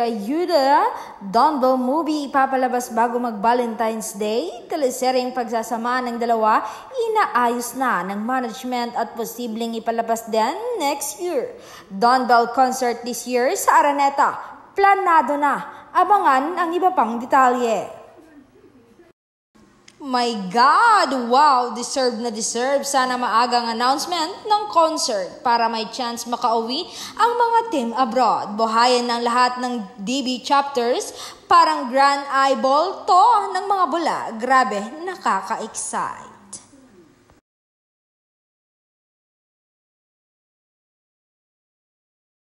Ayuda! Donbell movie ipapalabas bago mag-Valentine's Day. Teleseryeng pagsasama ng dalawa, inaayos na ng management at posibleng ipalabas din next year. Donbell concert this year sa Araneta. Planado na. Abangan ang iba pang detalye. My God! Wow! Deserve na deserve. Sana maagang announcement ng concert para may chance makauwi ang mga team abroad. Buhayan ng lahat ng DB chapters. Parang grand eyeball to ng mga bula. Grabe, nakaka-excite.